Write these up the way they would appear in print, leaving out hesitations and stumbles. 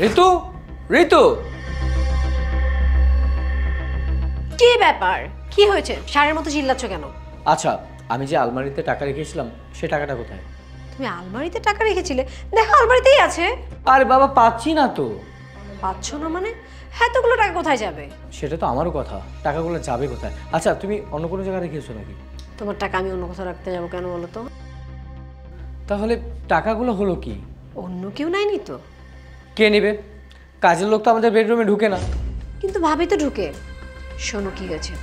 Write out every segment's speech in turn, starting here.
ঋতু, ঋতু, কি ব্যাপার? কি হয়েছে? সারের মতো চিল্লাচ্ছ কেন? আচ্ছা, আমি যে আলমারিতে টাকা রেখেছিলাম সে টাকাটা কোথায়? তুমি আলমারিতে টাকা রেখেছিলে? দেখো আলমারিতেই আছে। আরে বাবা, পাচ্ছি না তো। পাচ্ছ না মানে? এতগুলো টাকা কোথায় যাবে? সেটা তো আমারও কথা, টাকাগুলো যাবে কোথায়? আচ্ছা, তুমি অন্য কোনো জায়গায় রেখেছো নাকি? তোমার টাকা আমি অন্য কোথাও রাখতে যাবো কেন বলো তো? তাহলে টাকাগুলো হলো কি? অন্য কেউ নেয়নি তো। কে নেবে? কাজের লোক তো আমাদের বেডরুমে ঢুকে না। কিন্তু ভাবি তো ঢুকে। শোনো কি হয়েছে,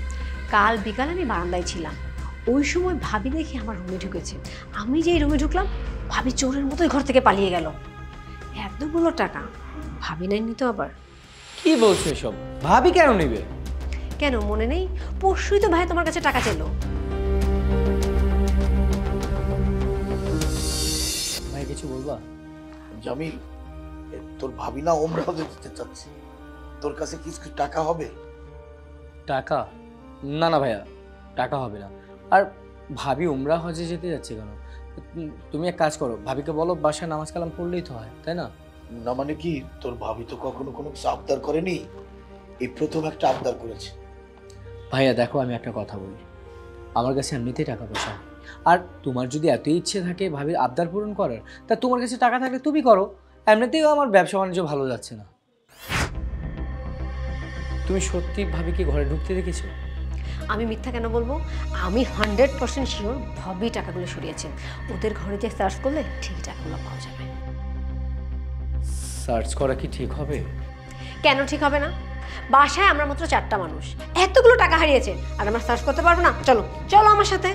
কাল বিকালে আমি বারান্দায় ছিলাম, ওই সময় ভাবি দেখি আমার রুমে ঢুকেছে। আমি যেই রুমে ঢুকলাম, ভাবি চোরের মতোই ঘর থেকে পালিয়ে গেল। এতগুলো টাকা ভাবি নেয়নি তো আবার? কি বলছো এসব? ভাবি কেন নেবে? কেন মনে নেই? পরশুই তো ভাই তোমার কাছে টাকা চেলো। ভাই কিছু বলবা? জামিল, তোর ভাবি না ওমরা হজে যেতে চাচ্ছে, তোর কাছে কিছু টাকা হবে? টাকা? না না ভাইয়া, টাকা হবে না। আর ভাবি উমরা হজে যেতে যাচ্ছে কেন? তুমি এক কাজ করো, ভাবিকে বলো বাসায় নামাজ কালাম পড়লেই তো হয়, তাই না? না মানে কি, তোর ভাবি তো কখনো কোনো কিছু আবদার করেনি, এই প্রথম একটা আবদার করেছে। ভাইয়া দেখো, আমি একটা কথা বলি, আমার কাছে এমনিতেই টাকা পয়সা, আর তোমার যদি এতই ইচ্ছে থাকে ভাবির আবদার পূরণ করার, তা তোমার কাছে টাকা থাকলে তুমি করো। এমনিতেও আমার ব্যবসা বাণিজ্য ভালো যাচ্ছে না। তুমি সত্যি ভাবিকে ঘরে ঢুকতে দেখেছো? আমি মিথ্যা কেন বলবো? আমি 100% শিওর ভাবি টাকাগুলো সরিয়েছে। ওদের ঘরে যে সার্চ করলে ঠিক টাকাগুলো পাওয়া যাবে। সার্চ করা কি ঠিক হবে? কেন ঠিক হবে না? বাসায় আমরা মাত্র 4টা মানুষ, এতগুলো টাকা হারিয়েছে, আর আমরা সার্চ করতে পারবো না? চলো চলো আমার সাথে।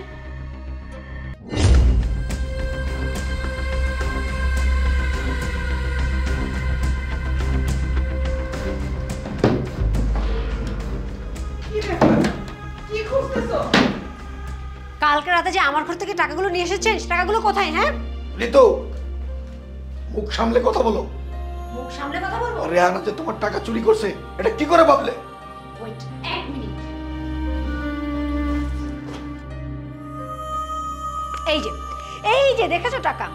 কালকে রাতে যে আমার ঘর থেকে টাকাগুলো নিয়ে এসেছেন, টাকাগুলো কোথায়? হ্যাঁ ঋতু, মুখ সামলে কথা বলো। মুখ সামলে কথা বলবো? রেহানা যে তোমার টাকা চুরি করছে, এটা কি করে ভাবলে? ওয়েট, এক মিনিট। এই যে দেখেছো টাকা?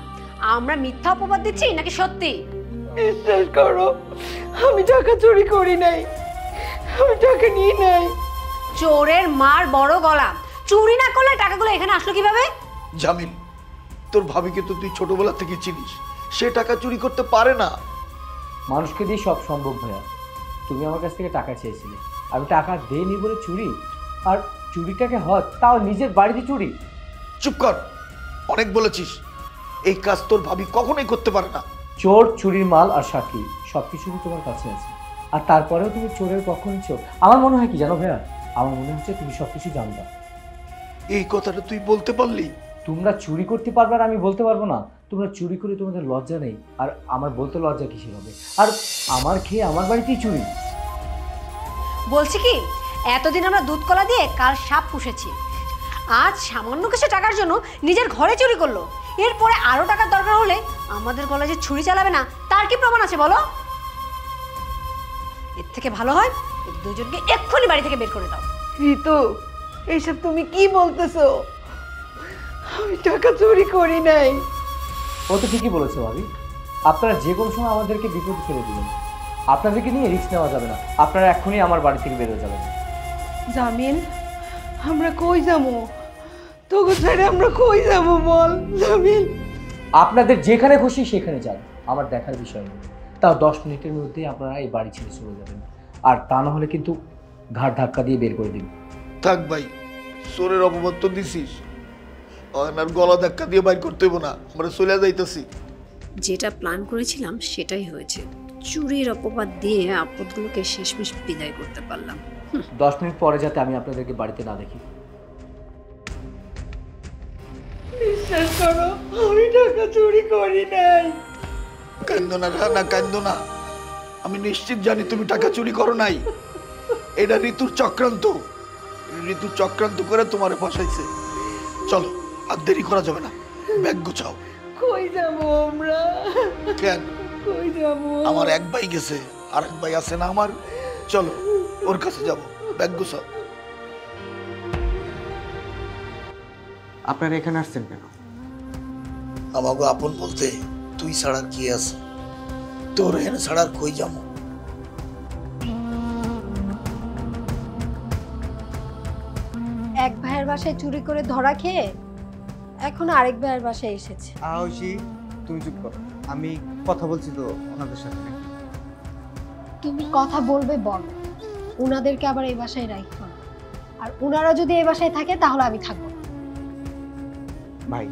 আমরা মিথ্যা অপবাদ দিচ্ছি নাকি সত্যি? বিশ্বাস করো, আমি টাকা চুরি করি নাই, আমি টাকা নিয়ে নাই। চোরের মার বড় গলা, চুরি না করলে টাকাগুলো এখানে আসলো কিভাবে? জামিল, তোর ভাবিকে তো তুই ছোটবেলা থেকে চিনিস, সে টাকা চুরি করতে পারে না। মানুষকে দিয়ে সব সম্ভব ভাইয়া। তুমি আমার কাছ থেকে টাকা চেয়েছিলে, আমি টাকা দেইনি বলে চুরি? আর চুরিটাকে হয় তাও নিজের বাড়িতে চুরি? চুপ কর, অনেক বলেছিস। এই কাজ তোর ভাবি কখনোই করতে পারে না। চোর, চুরির মাল আর সাক্ষী সবকিছু তোমার কাছে আছে, আর তারপরেও তুমি চোরের পক্ষ নিচ্ছ। আমার মনে হয় কি জানো ভাইয়া, আমার মনে হচ্ছে তুমি সবকিছু জানবা। এই কথাটা তুই বলতে পারলি? তোমরা চুরি করতে পারবে আর আমি বলতে পারবো না? তোমরা চুরি করে তোমাদের লজ্জা নেই, আর আমার বলতে লজ্জা কিসের হবে? আর আমার খেয়ে আমার বাড়িতেই চুরি। বলছি কি, এতদিন আমরা দুধ কলা দিয়ে কাল সাপ পুষেছি, আজ সামান্য কিছু টাকার জন্য নিজের ঘরে চুরি করলো। এরপরে আরো টাকার দরকার হলে আমাদের গলায় যে ছুরি চালাবে না, তার কি প্রমাণ আছে বলো? এর থেকে ভালো হয় এই দুজনকে এক্ষুনি বাড়ি থেকে বের করে দাও। ঋতু, এইসব তুমি কি বলতেছো? আমি টাকা চুরি করি নাই। ও তো ঠিকই বলেছে ভাবি, আপনারা যে কোনো সময় আমাদেরকে বিপদে ফেলে দিবেন। আপনাদেরকে নিয়ে রিস্ক নেওয়া যাবে না, আপনারা এক্ষুনি আমার বাড়ি থেকে বেরোয় যাবেন। জামিল, আমরা কই যাবো? তোকে ছেড়ে আমরা কই যাবো বল জামিল? আপনাদের যেখানে খুশি সেখানে যান, আমার দেখার বিষয় নেই। তাও 10 মিনিটের মধ্যেই আপনারা এই বাড়ি ছেড়ে চলে যাবেন, আর তা না হলে কিন্তু ঘাড় ধাক্কা দিয়ে বের করে দিন। থাক ভাই, চোরের অপবাদ তো দিছিস, আর গলা ধাক্কা দিয়ে বাইর করতে হইব না, আমরা চলে যাইতেছি। যেটা প্ল্যান করেছিলাম সেটাই হয়েছে, চুরির অপবাদ দিয়ে আপদগুলোকে শেষমেশ বিদায় করতে পারলাম। 10 মিনিট পরে যাতে আমি আপনাদেরকে বাড়িতে না দেখি। বিশ্বাস করো, আমি টাকা চুরি করি নাই। কান্দো না না, কান্দো না। আমি নিশ্চিত জানি তুমি টাকা চুরি করো নাই। এটা ঋতুর চক্রান্ত, ঋতুর চক্রান্ত করে তোমারে ফসাইছে। চলো, আর দেরি করা যাবে না, ব্যাগ গোছাও। কই যাবো আমরা? কেন? কই যাবো? আমার এক ভাই গেছে, আর এক ভাই আছে না আমার, চলো ওর কাছে যাবো, ব্যাগ গোছাও। আপনারা এখানে আসছেন কেন? আমাকে আপন বলতে তুই ছাড়া কি আছে? তোর হেন ছাড়ার কই যাবো? এক ভাইয়ের বাসায় চুরি করে ধরা খেয়ে এখন আরেক ভাইয়ের বাসায় এসেছে। ঐশী, তুমি চুপ করো, আমি কথা বলছি তো ওনাদের সাথে। তুমি কথা বলবে বল, উনাদেরকে আবার এই বাসায় রাখো না। আর উনারা যদি এই বাসায় থাকে তাহলে আমি থাকবো না। ভাই,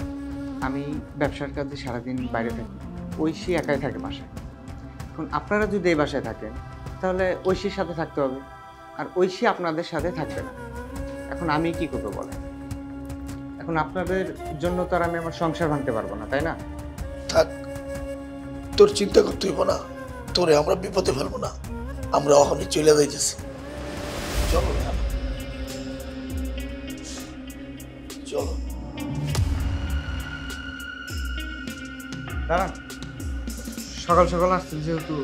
আমি ব্যবসার কাজে সারাদিন বাইরে থাকি, ঐশী একাই থাকে বাসায়। এখন আপনারা যদি এই বাসায় থাকেন তাহলে ঐশীর সাথে থাকতে হবে, আর ঐশী আপনাদের সাথে থাকবে না। এখন আমি কি করবো বলেন? এখন আপনাদের জন্য তো আর আমি আমার সংসার ভাঙতে পারবো না, তাই না? থাক, তোর চিন্তা করতে হইব না, তোরে আমরা বিপদে ফেলবো না, আমরা ওখানে চলে যাইতেছি। চলো না, চলো। দাঁড়ান, সকাল সকাল আসছেন যেহেতু,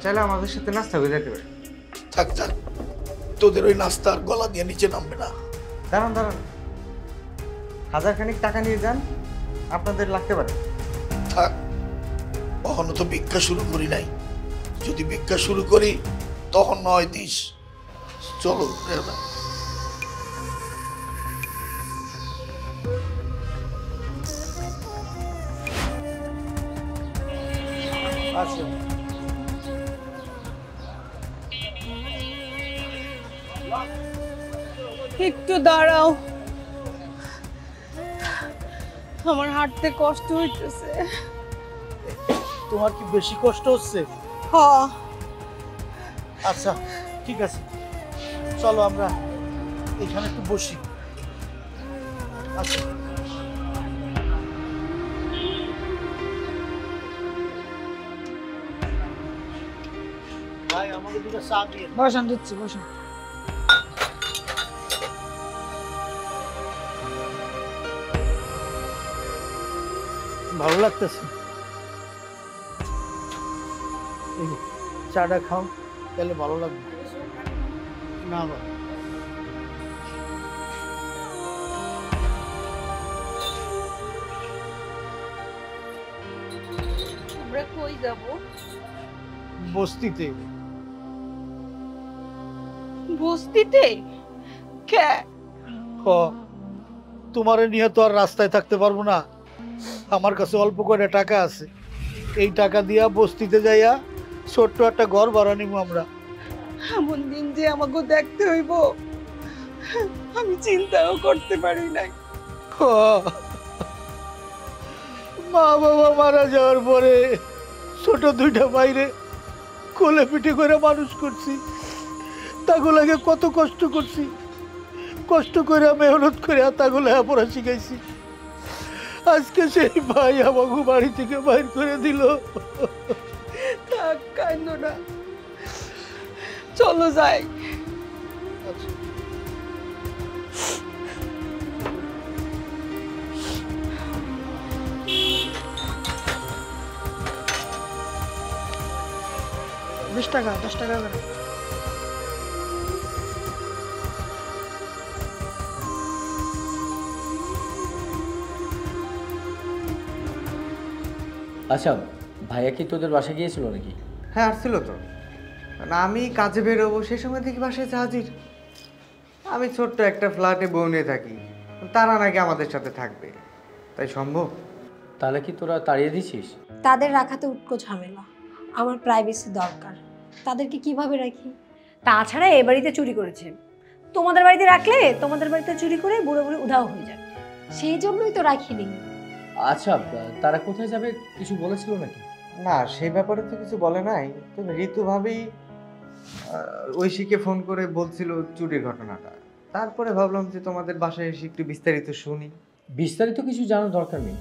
চাইলে আমাদের সাথে নাস্তা করে যেতে পারে। থাক থাক, তোদের ওই নাস্তার গলা দিয়ে নিচে নামবে না। দাঁড়ান দাঁড়ান, 1000 খানিক টাকা নিয়ে যান, আপনাদের লাগতে পারে। থাক, কখনো তো ভিক্ষা শুরু করি নাই, যদি ভিক্ষা শুরু করি তখন নয় দিস। চলো না। আচ্ছা, একটু দাঁড়াও, আমার হাঁটতে কষ্ট হইতেছে। তোমার কি বেশি কষ্ট হচ্ছে? হ, আচ্ছা ঠিক আছে, চলো আমরা এখানে একটু বসি। আচ্ছা, ভাই আমাকে দুটো চা দিয়ে। বসান দিচ্ছি, বসান। ভালো লাগতেছে? এই যে, চাটা খাও, তাহলে ভালো লাগবে। না ভাই, আমরা কই যাব? বস্তিতে। বস্তিতে? কে? হ, তোমার নিয়ে তো আর রাস্তায় থাকতে পারবো না। আমার কাছে অল্প করে টাকা আছে, এই টাকা দিয়া বস্তিতে যাইয়া ছোট্ট একটা ঘর ভাড়া নিব আমরা। এমন দিন যে আমাকে দেখতে হইব আমি চিন্তাও করতে পারি নাই। হ, মা বাবা মারা যাওয়ার পরে ছোট দুইটা বাইরে কোলে পিঠে করে মানুষ করছি, তাগুলাকে কত কষ্ট করছি, কষ্ট করে মেহনত করে তাগুলো পড়া শিখাইছি। আজকে সেই ভাই আমাকে বাড়ি থেকে বাইর করে দিল। থাক, কাঁদো না, চলো যাই। বিশ টাকা, 10 টাকা করে। আচ্ছা, ভাইয়া কি তোদের বাসায় গিয়েছিল নাকি? হ্যাঁ, আসছিল তো। না, আমি কাজে বেরোবো সেই সময় দেখি বাসায় হাজির। আমি ছোট্ট একটা ফ্ল্যাটে বউ নিয়ে থাকি, তারা নাকি আমাদের সাথে থাকবে, তাই সম্ভব? তাহলে কি তোরা তাড়িয়ে দিছিস? তাদের রাখাতে উটকো ঝামেলা, আমার প্রাইভেসি দরকার, তাদেরকে কিভাবে রাখি? তাছাড়া এ বাড়িতে চুরি করেছে, তোমাদের বাড়িতে রাখলে তোমাদের বাড়িতে চুরি করে বুড়ো বুড়ি উধাও হয়ে যাবে, সেই জন্যই তো রাখিনি। আচ্ছা, তারা কোথায় যাবে কিছু বলেছিল নাকি? না, সেই ব্যাপারে তো কিছু বলে নাই, তবে ঋতু ভাবেই ঐশীকে ফোন করে বলছিল চুরির ঘটনাটা। তারপরে ভাবলাম যে তোমাদের বাসায় এসে একটু বিস্তারিত শুনি। বিস্তারিত কিছু জানার দরকার নেই,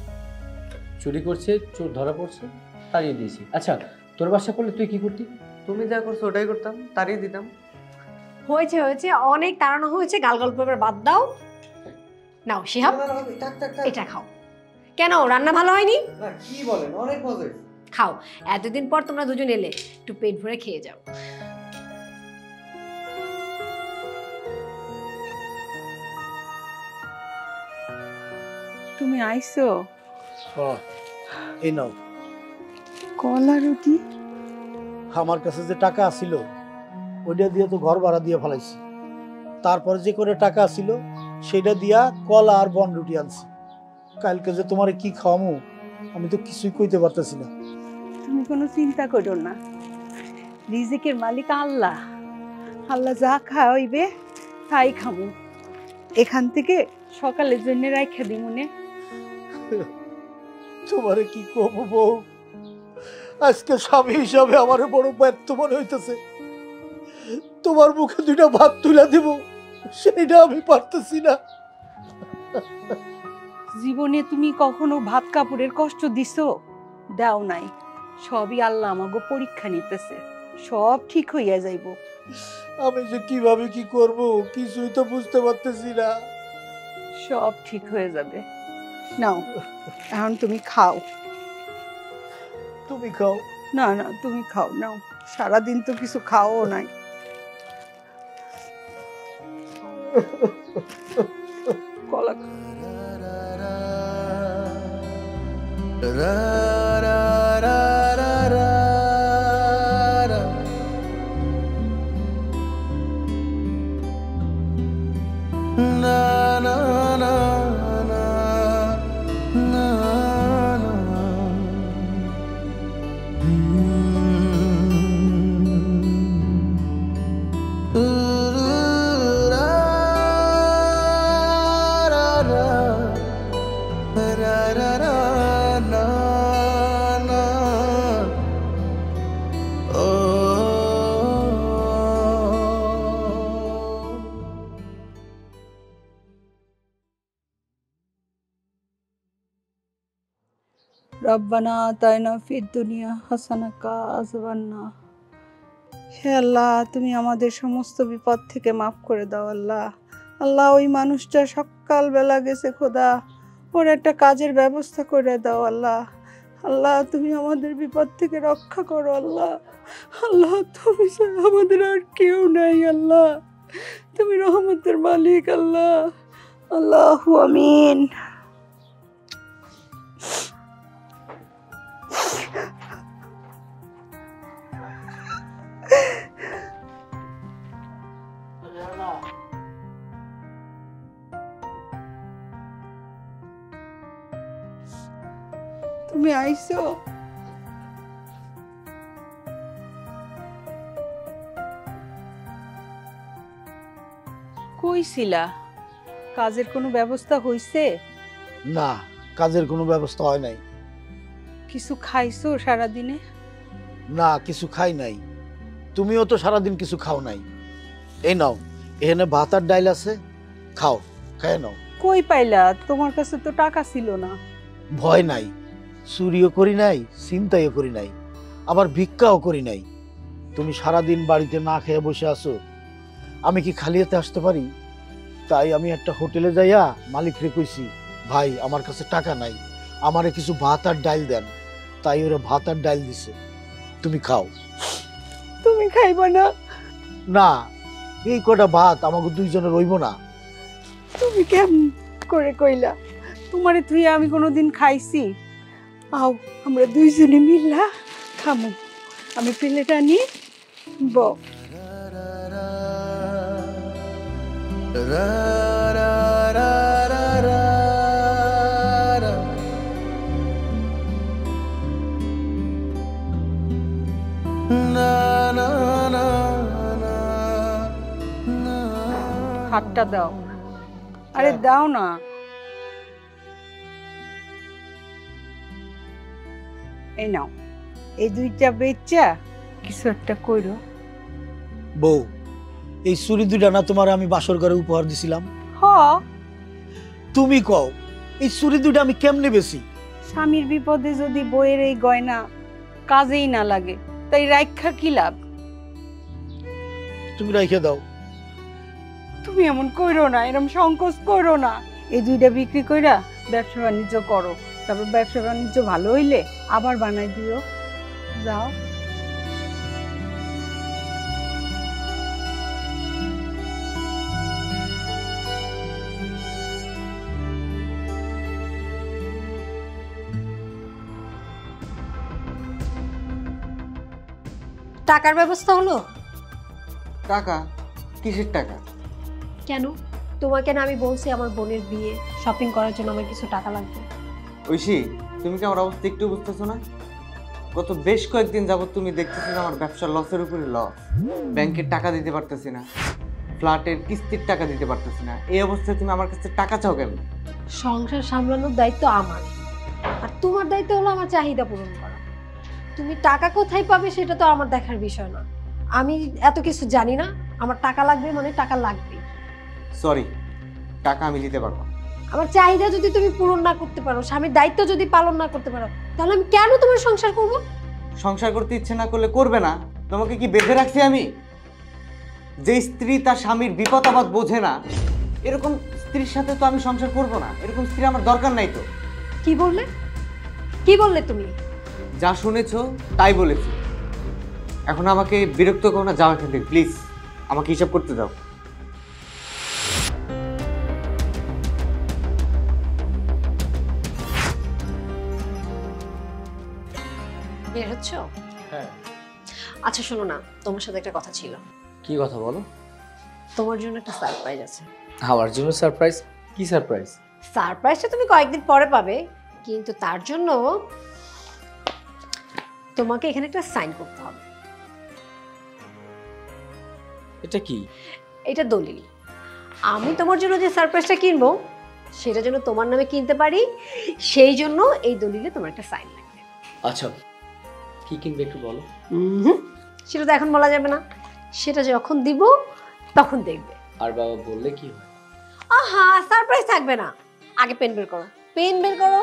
চুরি করছে, চোর ধরা পড়ছে, তাড়িয়ে দিয়েছি। আচ্ছা, তোর বাসা করলে তুই কি করতি? তুমি যা করছো ওটাই করতাম, তাড়িয়ে দিতাম। হয়েছে হয়েছে, অনেক তাড়ানো হয়েছে, গাল গল্প এবার বাদ দাও। নাও শিহাব, এটা খাও। কেন, রান্না ভালো হয়নি? না, কি বলেন, অনেক মজা হয়েছে। খাও, এতদিন পর তোমরা দুজন এলে, একটু পেট ভরে খেয়ে যাও। তুমি আইছো? এই নাও। কলা রুটি আমার কাছে যে টাকা আছিল ওইটা দিয়ে তো ঘর ভাড়া দিয়ে ফেলাইছি। তারপর যে করে টাকা ছিল সেটা দিয়া কলা আর বন রুটি আনছি। কালকে যে তোমারে কি খাওয়ামু আমি তো কিছুই কইতে পারতেছি না। তুমি কোনো চিন্তা করো না, রিজিকের মালিক আল্লাহ। আল্লাহ যা খাওয়াইবে তাই খাবো। এখান থেকে সকালের জন্য রাখা দি মনে। তোমারে কি কব বউ, আজকে স্বামী হিসাবে আমার বড় ব্যর্থ মনে হইতেছে। তোমার মুখে দুইটা ভাত তুলে দিব সেইটা আমি পারতেছি না। জীবনে তুমি কখনো ভাত কাপড়ের কষ্ট দিছো? দাও নাই। সবই আল্লাহ আমাকে পরীক্ষা নিতেছে, সব ঠিক হইয়া যাইব। আমি যে কিভাবে কি করব কিছুই তো বুঝতে পারতেছি না। সব ঠিক হয়ে যাবে। নাও এখন তুমি খাও। তুমি খাও। না না তুমি খাও, নাও। সারাদিন তো কিছু খাও নাই। কলা রব্বানা আতাইনা ফিদ দুনিয়া হাসানা কা আযবান্না। হে আল্লাহ, তুমি আমাদের সমস্ত বিপদ থেকে মাফ করে দাও আল্লাহ। আল্লাহ, ওই মানুষটা সকালবেলা গেছে, খোদা ওর একটা কাজের ব্যবস্থা করে দাও আল্লাহ। আল্লাহ, তুমি আমাদের বিপদ থেকে রক্ষা করো আল্লাহ। আল্লাহ, তুমি ছাড়া আমাদের আর কেউ নাই আল্লাহ। তুমি রহমতের মালিক আল্লাহ। আল্লাহু আমিন। তুমি আইছো? কইছিলা কাজের কোনো ব্যবস্থা হইছে? না, কাজের কোনো ব্যবস্থা হয় নাই। কিছু খাইছো সারাদিনে? না, কিছু খাই নাই। তুমিও তো সারাদিন কিছু খাও নাই। এই নাও, এখানে ভাত আর ডাইল আছে, খাও, খাই নাও। কই পাইলা? তোমার কাছে তো টাকা ছিল না। ভয় নাই, চুরিও করি নাই, চিন্তাইও করি নাই, আবার ভিক্ষাও করি নাই। তুমি সারাদিন বাড়িতে না খেয়ে বসে আছো, আমি কি খালি হাতে আসতে পারি? তাই আমি একটা হোটেলে যাইয়া মালিকরে কইছি, ভাই আমার কাছে টাকা নাই, আমারে কিছু ভাত আর ডাইল দেন। তাই ওরা ভাত আর ডাইল দিছে, তুমি খাও। তুমি খাইবা না? না, এই কটা ভাত আমাকে দুইজনে রইব না। তুমি কেমন করে কইলা? তোমারে তুই আমি কোনোদিন খাইছি? আও আমরা দুইজনে মিল্লা খামু। আমি প্লেট আনি ব। হাতটা দাও। আরে দাও না। এই নাও, এই দুইটা বেচা কিছু একটা কইরো। বউ, এই চুরি দুইটা না তোমার আমি বাসর ঘরে উপহার দিছিলাম? হ, তুমি কও এই চুরি দুইটা আমি কেমনে বেশি? স্বামীর বিপদে যদি বইয়ের এই গয়না কাজেই না লাগে, তাই রাইখা কি লাভ? তুমি রাইখে দাও। তুমি এমন কইরো না, এরকম সংকোচ করো না। এই দুইটা বিক্রি কইরা ব্যবসা বাণিজ্য করো, তারপর ব্যবসা বাণিজ্য ভালো হইলে আবার বানাই দিও। যাও। টাকার ব্যবস্থা হলো? টাকা? কিসের টাকা? কেন? তোমাকে না আমি বলছি আমার বোনের বিয়ে, শপিং করার জন্য আমার কিছু টাকা লাগবে। ঐশী, তুমি কি আমার অবস্থা একটু বুঝতেছো না? গত বেশ কয়েকদিন যাবত তুমি দেখতেছো যে আমার ব্যবসার লসের উপরে লস, ব্যাংকের টাকা দিতে পারতেছি না, ফ্ল্যাটের কিস্তির টাকা দিতে পারতেছি না। এই অবস্থায় তুমি আমার কাছে টাকা চাও কেন? সংসার সামলানোর দায়িত্ব আমার, আর তোমার দায়িত্ব হলো আমার চাহিদা পূরণ করা। তুমি টাকা কোথায় পাবে সেটা তো আমার দেখার বিষয় না। আমি এত কিছু জানি না। আমার টাকা লাগবে মানে টাকা লাগবে। সরি, টাকা আমি দিতে পারবো না। আমার চাহিদা যদি তুমি পূরণ না করতে পারো, স্বামীর দায়িত্ব যদি পালন না করতে পারো, তাহলে আমি কেন তোমার সংসার করব? সংসার করতে ইচ্ছে না করলে করবে না। তোমাকে কি বেঁধে রাখছি আমি? যে স্ত্রী তার স্বামীর বিপদ আপদ বোঝে না, এরকম স্ত্রীর সাথে তো আমি সংসার করব না। এরকম স্ত্রী আমার দরকার নাই তো। কি বললে? কি বললে তুমি? যা শুনেছো তাই বলেছি। এখন আমাকে বিরক্ত করো না, যাও এখান থেকে প্লিজ। আমাকে হিসাব করতে দাও। বের হচ্ছ? হ্যাঁ। আচ্ছা শোনো না, তোমার সাথে একটা কথা ছিল। কি কথা বলো? তোমার জন্য একটা সারপ্রাইজ আছে। আমার জন্য সারপ্রাইজ? কি সারপ্রাইজ? সারপ্রাইজটা তুমি কয়েকদিন পরে পাবে, কিন্তু তার জন্য তোমাকে এখানে একটা সাইন করতে হবে। এটা কি? এটা দলিল। আমি তোমার জন্য যে সারপ্রাইজটা কিনবো সেটা যেন তোমার নামে কিনতে পারি, সেই জন্য এই দলিলে তোমার একটা সাইন লাগবে। আচ্ছা, কি কিনবে একটু বলো। সেটা তো এখন বলা যাবে না, সেটা যখন দিব তখন দেখবে। আর বাবা বললে কি হয়? আহা, সারপ্রাইজ থাকবে না। আগে পেন বের করো, পেন বের করো।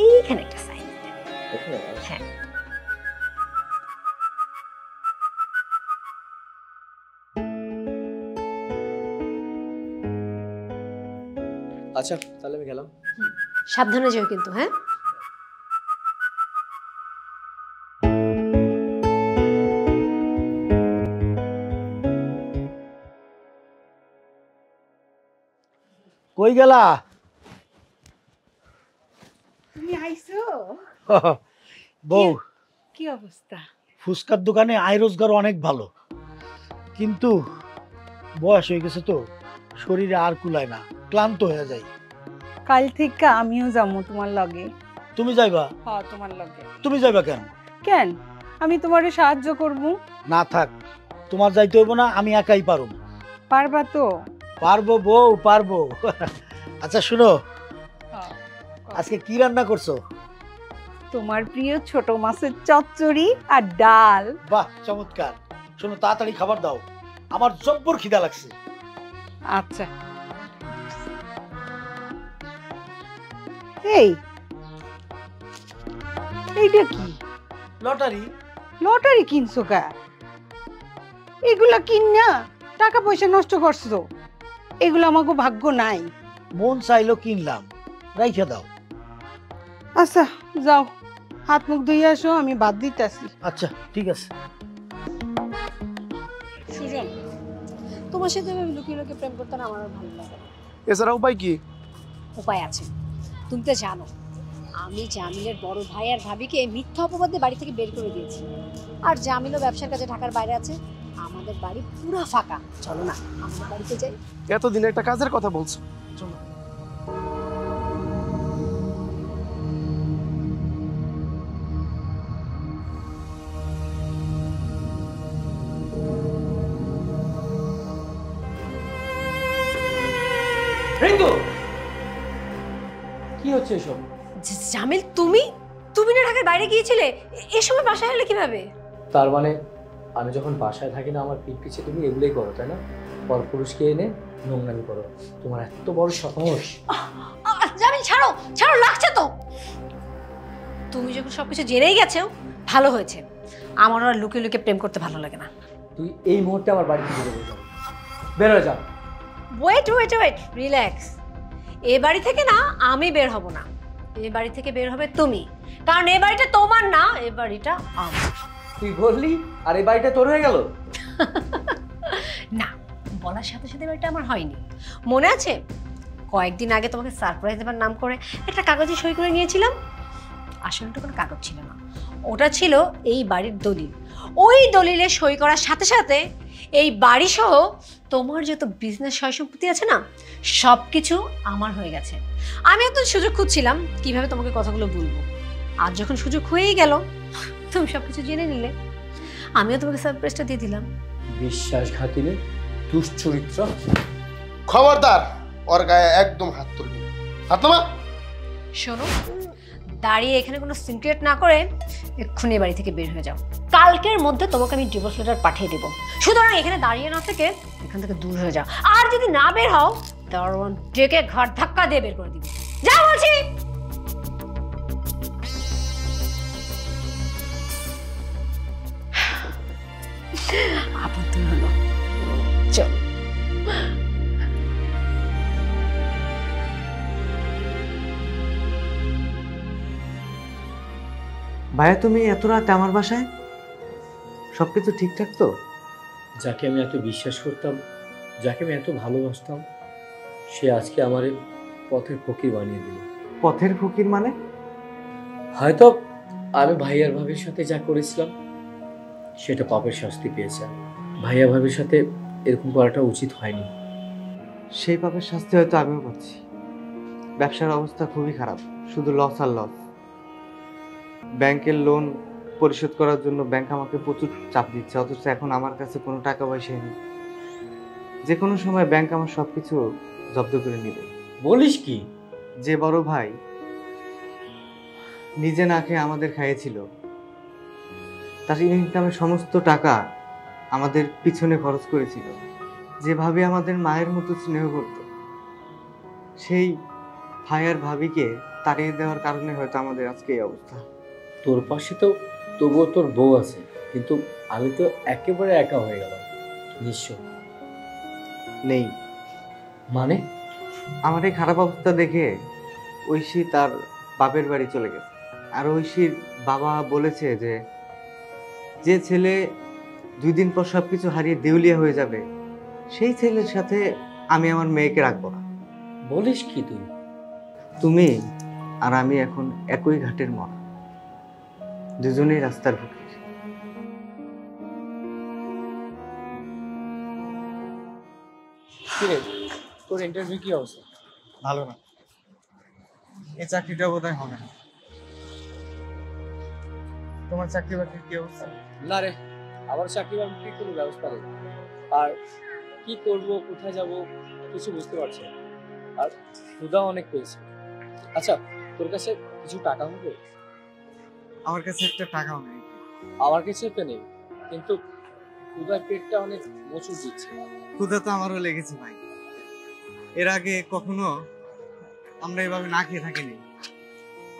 এইখানে একটা সাইন। হ্যাঁ। আচ্ছা, তাহলে আমি গেলাম। সাবধানে যেও কিন্তু, হ্যাঁ? কই গেলা? তুমি আইছো? বউ, কি অবস্থা? ফুচকার দোকানে আয় রোজগার অনেক ভালো, কিন্তু বয়স হয়ে গেছে তো, শরীরে আর কুলায় না, ক্লান্ত হয়ে যায়। কাল থেকে আমিও যাবো তোমার লগে। তুমি যাইবা? হ্যাঁ, তোমার লগে। তুমি যাইবা কেন? কেন? আমি তোমারে সাহায্য করবো। না থাক, তোমার যাইতে হইব না, আমি একাই পারব। পারবা তো? পারবো বউ, পারবো। আচ্ছা শুনো, আজকে কি রান্না করছো? তোমার প্রিয় ছোট মাছের চচ্চড়ি আর ডাল। বাহ, চমৎকার। শোনো, তাড়াতাড়ি খাবার দাও, আমার জব্বর খিদা লাগছে। আচ্ছা। এইটা কি? লটারি। লটারি কিনছো কা? এগুলা কিন না টাকা পয়সা নষ্ট করছো। এগুলো আমাকে ভাগ্য নাই। মন চাইলো কিনলাম, রাইখে দাও। আচ্ছা যাও, হাত মুখ ধুয়ে আসো, আমি বাদ দিতেছি। আচ্ছা ঠিক আছে। সুজন, তোমার সাথে আমি লুকিয়ে লুকিয়ে প্রেম করতে না আমার আর ভালো লাগে না। এছাড়া উপায় কি? উপায় আছে। তুমি তো জানো আমি জামিলের বড় ভাই আর ভাবিকে মিথ্যা অপবাদে বাড়ি থেকে বের করে দিয়েছি, আর জামিলও ব্যবসার কাজে ঢাকার বাইরে আছে। আমাদের বাড়ি পুরো ফাঁকা। চলো না আমাদের বাড়িতে যাই। এতদিন একটা কাজের কথা বলছো, চলো। কি হচ্ছে এসব? জামিল, তুমি তুমি না ঢাকার বাইরে গিয়েছিলে, এ সময় বাসায় এলে কিভাবে? তার মানে আমি যখন বাসায় থাকি না, আমার পিঠ পিছে তুমি এগুলোই করো, তাই না? পরপুরুষকে এনে নোংরামি করো। তোমার এত বড় সাহস! জামিল ছাড়ো, ছাড়ো, লাগছে তো। তুমি যখন সবকিছু জেনেই গেছো, ভালো হয়েছে। আমার আর লুকিয়ে লুকিয়ে প্রেম করতে ভালো লাগে না। তুই এই মুহূর্তে আমার বাড়ি থেকে বেরো যাবে, বের হয়ে যা। Wait wait wait, relax. এ বাড়ি থেকে না আমি বের হব না, এ বাড়ি থেকে বের হবে তুমি, কারণ এ বাড়িটা তোমার না, এ বাড়িটা আমার। তুই বললি আর এই বাড়িটা তোর হয়ে গেল? না, বলার সাথে সাথে বাড়িটা আমার হয়নি। মনে আছে কয়েকদিন আগে তোমাকে সারপ্রাইজ দেবার নাম করে একটা কাগজে সই করে নিয়েছিলাম? আসলে তো কোনো কাগজ ছিল না, ওটা ছিল এই বাড়ির দলিল। ওই দলিলে সই করার সাথে সাথে এই বাড়ি সহ তোমার যত বিজনেস সয় সম্পত্তি আছে না, সব কিছু আমার হয়ে গেছে। আমি তো সুযোগ খুঁজছিলাম কিভাবে তোমাকে কথাগুলো বলবো। আর যখন সুযোগ হয়েই গেল, তুমি সব কিছু জেনে নিলে, আমিও তোমাকে সারপ্রাইজটা দিয়ে দিলাম। বিশ্বাসঘাতিনী, দুশ্চরিত্র। খবরদার, ওর গায়ে একদম হাত তুলবি না। হাত নামা। শোনো, দাঁড়িয়ে এখানে কোনো সিক্রেট না করে এক্ষুনি বাড়ি থেকে বের হয়ে যাও। কালকের মধ্যে তোমাকে আমি ডিভোর্স লেটার পাঠিয়ে দেবো। সুতরাং এখানে দাঁড়িয়ে না থেকে এখান থেকে দূর হয়ে যাও। আর যদি না বের হও, দারোয়ান ডেকে ঘাট ধাক্কা দিয়ে বের করে দিবে। যা বলছি। আপত্তি হলো, চল। ভাইয়া তুমি এত রাতে আমার বাসায়? সবকিছু ঠিকঠাক তো? যাকে আমি এত বিশ্বাস করতাম, যাকে আমি এত ভালোবাসতাম, সে আজকে আমার পথের ফকির বানিয়ে দিল। পথের ফকির মানে? হয়তো আমি ভাইয়ার ভাবির সাথে যা করেছিলাম সেটা পাপের শাস্তি পেয়েছে। ভাইয়া ভাবির সাথে এরকম করাটা উচিত হয়নি। সেই পাপের শাস্তি হয়তো আমিও পাচ্ছি। ব্যবসার অবস্থা খুবই খারাপ, শুধু লস আর লস। ব্যাংকের লোন পরিশোধ করার জন্য ব্যাংক আমাকে প্রচুর চাপ দিচ্ছে, অথচ এখন আমার কাছে কোনো টাকা পয়সা নেই। যে কোনো সময় ব্যাংক আমার সবকিছু জব্দ করে নেবে। বলিস কি? যে বড় ভাই নিজে না খেয়ে আমাদের খাইয়েছিল, তার ইনকামের সমস্ত টাকা আমাদের পিছনে খরচ করেছিল, যেভাবে আমাদের মায়ের মতো স্নেহ করত, সেই ভাই আর ভাবিকে তাড়িয়ে দেওয়ার কারণে হয়তো আমাদের আজকে এই অবস্থা। তোর পাশে তো তবুও তোর বউ আছে, কিন্তু আমি তো একেবারে একা হয়ে গেলাম, নিঃস্ব। নেই মানে? আমার এই খারাপ অবস্থা দেখে ঐশী তার বাপের বাড়ি চলে গেছে। আর ঐশীর বাবা বলেছে যে যে ছেলে 2 দিন পর সবকিছু হারিয়ে দেউলিয়া হয়ে যাবে, সেই ছেলের সাথে আমি আমার মেয়েকে রাখবো না। বলিস কি তুই? তুমি আর আমি এখন একই ঘাটের মরা, দুজনেই রাস্তার ফকির। কিরে, তোর ইন্টারভিউ কি অবস্থা? ভালো না, এই চাকরিটা বোধহয় হবে না। তোমার চাকরি বাকরির কি অবস্থা? না রে, আমার চাকরি বাকরির কোনো ব্যবস্থা নেই। আর কি করব, কোথায় যাব কিছু বুঝতে পারছি না। আর ক্ষুধা অনেক পেয়েছে। আচ্ছা, তোর কাছে কিছু টাকা হবে? আমার কাছে একটা টাকাও নেই। আমার কাছে তো নেই, কিন্তু ক্ষুধার পেটটা অনেক মোচড় দিচ্ছে। ক্ষুধা তো আমারও লেগেছে ভাই। এর আগে কখনো আমরা এভাবে না খেয়ে থাকিনি।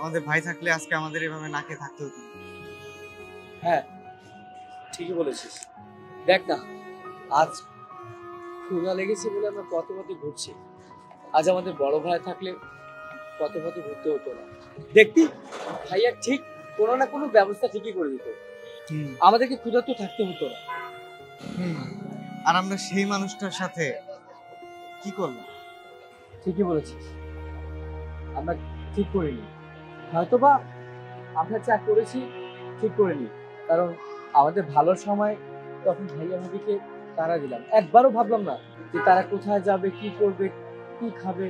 আমাদের ভাই থাকলে আজকে আমাদের এভাবে না খেয়ে থাকতে হতো। হ্যাঁ, ঠিকই বলেছিস। দেখ না, আজ ক্ষুধা লেগেছে বলে আমরা পথে পথে ঘুরছি। আজ আমাদের বড় ভাই থাকলে পথে পথে ঘুরতে হতো না। দেখতি, ভাইয়া ঠিক কোনো না কোনো ব্যবস্থা ঠিকই করে দিত, আমাদেরকে ক্ষুধা তো থাকতে হতো না। আর আমরা সেই মানুষটার সাথে কি করলাম? ঠিকই বলেছিস, আমরা ঠিক করিনি। হয়তোবা আমরা যা করেছি ঠিক করিনি, কারণ আমাদের ভালোর সময় তখন ভাইয়া ভাবিকে তারা দিলাম। একবারও ভাবলাম না যে তারা কোথায় যাবে, কি করবে, কি খাবে,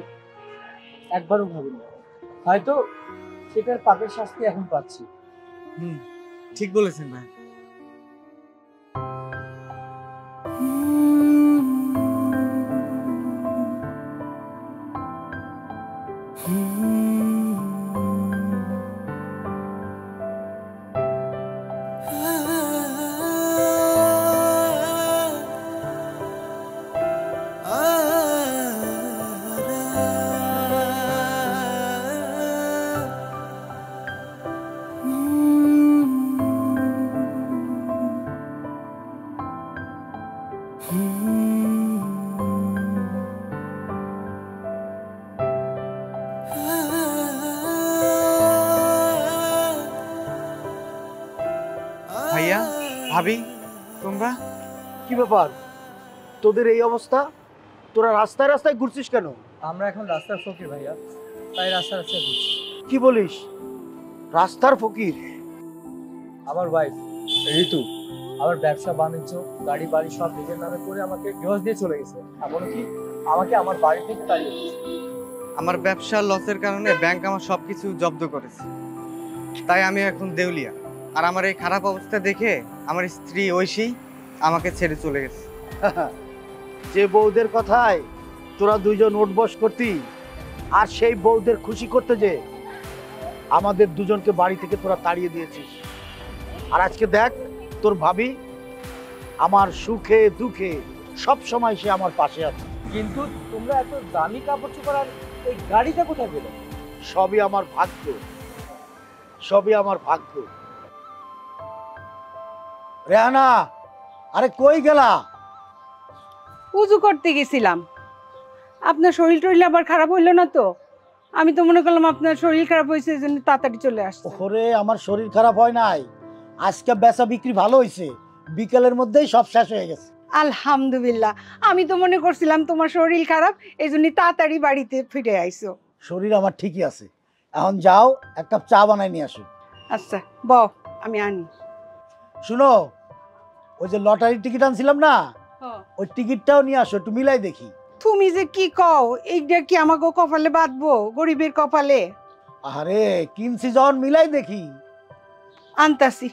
একবারও ভাবিনি। হয়তো সেটার পাপের শাস্তি এখন পাচ্ছি। ঠিক বলেছেন ভাই। ভাইয়া, ভাবি, তোমরা কি ব্যাপার, তোদের এই অবস্থা? তোরা রাস্তায় রাস্তায় ঘুরছিস কেন? আমরা এখন রাস্তার ফকির ভাইয়া, তাই রাস্তা রাস্তায় ঘুরছি। কি বলিস, রাস্তার ফকির? আমার ওয়াইফ ঋতু আমার ব্যবসা বাণিজ্য গাড়ি বাড়ি সব নিজের নামে করে আমাকে ডিভোর্স দিয়ে চলে গেছে, এমনকি আমাকে আমার বাড়ি থেকে তাড়িয়ে দিয়েছে। আমার ব্যবসার লসের কারণে ব্যাংক আমার সবকিছু জব্দ করেছে, তাই আমি এখন দেউলিয়া। আর আমার এই খারাপ অবস্থা দেখে আমার স্ত্রী ঐশী আমাকে ছেড়ে চলে গেছে। যে বউদের কথায় তোরা দুইজন উঠবস করতি, আর সেই বউদের খুশি করতে যে আমাদের দুজনকে বাড়ি থেকে তোরা তাড়িয়ে দিয়েছিস। আর আজকে দেখ তোর ভাবি আমার সুখে দুঃখে সব সময় সে আমার পাশে আছে। কিন্তু তোমরা এত দামি কাপড় চোপড় আর এই গাড়িটা কোথায় পেলে? সবই আমার ভাগ্য, সবই আমার ভাগ্য। রেহানা, আরে কই গেলা? উজু করতে গেছিলাম। আপনার শরীর টরীর আবার খারাপ হইলো না তো? আমি তো মনে করলাম আপনার শরীর খারাপ হয়েছে, এই জন্য তাড়াতাড়ি চলে আসছে। ওরে আমার শরীর খারাপ হয় নাই, আজকে বেচা বিক্রি ভালো হয়েছে, বিকেলের মধ্যেই সব শেষ হয়ে গেছে। আলহামদুলিল্লাহ। আমি তো মনে করছিলাম তোমার শরীর খারাপ, এই জন্য তাড়াতাড়ি বাড়িতে ফিরে আইছো। শরীর আমার ঠিকই আছে। এখন যাও, এক কাপ চা বানাই নিয়ে আসো। আচ্ছা বউ, আমি আনি। শুনো, ওই যে লটারির টিকিট আনছিলাম না, ওই টিকিটটাও নিয়ে আসো, একটু মিলাই দেখি। তুমি যে কি কও, এইটা কি আমাকে কপালে বাঁধবো? গরিবের কপালে? আরে কিনছি যখন মিলাই দেখি। আনতাছি।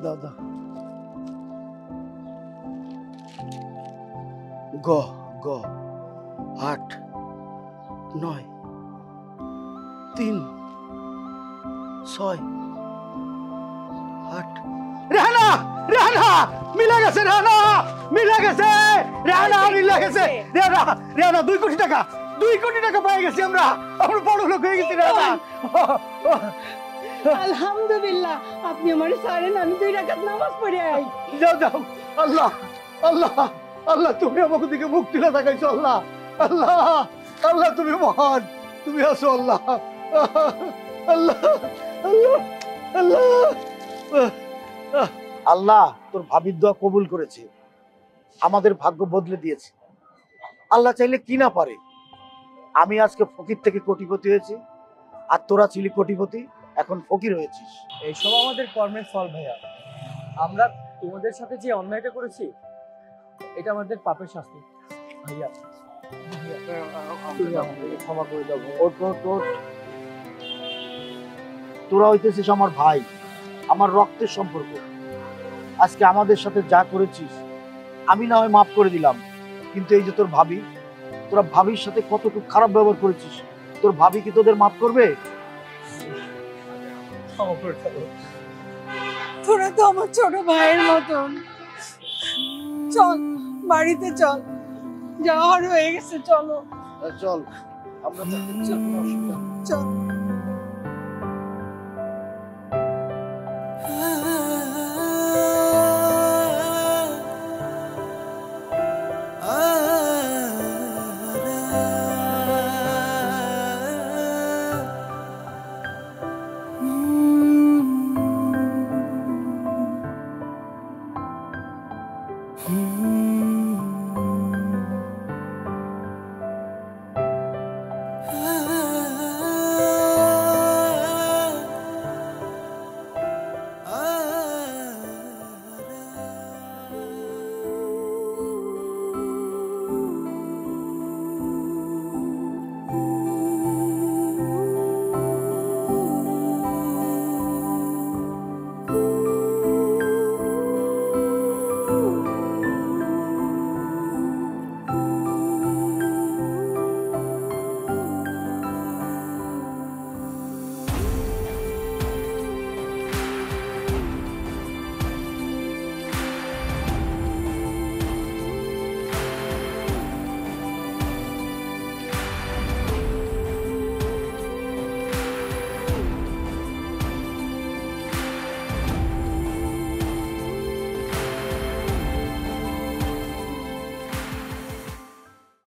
দাও দাও। গ গ 8 9 3 6 8। রেহানা, রেহানা মিলে গেছে, রেহানা মিলে গেছে, রেহানা মিলে গেছে, রেহানা রেহানা 2 কোটি টাকা, 2 কোটি টাকা পেয়ে গেছি আমরা। আমরা বড় লোক হয়ে গেছি রেহানা। আলহামদুলিল্লাহ, আপনি আমার ছাড়েন, আমি 2 রাকাত নামাজ পড়ে আই। যাও যাও। আল্লাহ আল্লাহ আল্লাহ, তুমি আমাকে দিকে মুখ তুলে তাকাইছো। আল্লাহ আল্লাহ আল্লাহ, তুমি মহান, তুমি আছো আল্লাহ। আল্লাহ আল্লাহ আল্লাহ আল্লাহ, তোর ভাবির দোয়া কবুল করেছে, আমাদের ভাগ্য বদলে দিয়েছে। আল্লাহ চাইলে কি না পারে। আমি আজকে ফকির থেকে কোটিপতি হয়েছি, আর তোরা ছিলি কোটিপতি, এখন ফকির হয়েছিস। এইসব আমাদের কর্মের ফল ভাইয়া। আমরা তোমাদের সাথে যে অন্যায়টা করেছি, এটা আমাদের পাপের শাস্তি ভাইয়া। তুমি আমাদেরকে ক্ষমা করে দাও। ওঠ ওঠ ওঠ। তোরা হইতেছিস আমার ভাই, আমার রক্তের সম্পর্ক। আজকে আমাদের সাথে যা করেছিস আমি না হয় মাফ করে দিলাম, কিন্তু এই যে তোর ভাবি, তোরা ভাবির সাথে কতটুকু খারাপ ব্যবহার করেছিস, তোর ভাবি কি তোদের মাফ করবে? তোরা তো আমার ছোট ভাইয়ের মতন। চল বাড়িতে চল, যাওয়ার হয়ে গেছে, চলো চল আমরা চল।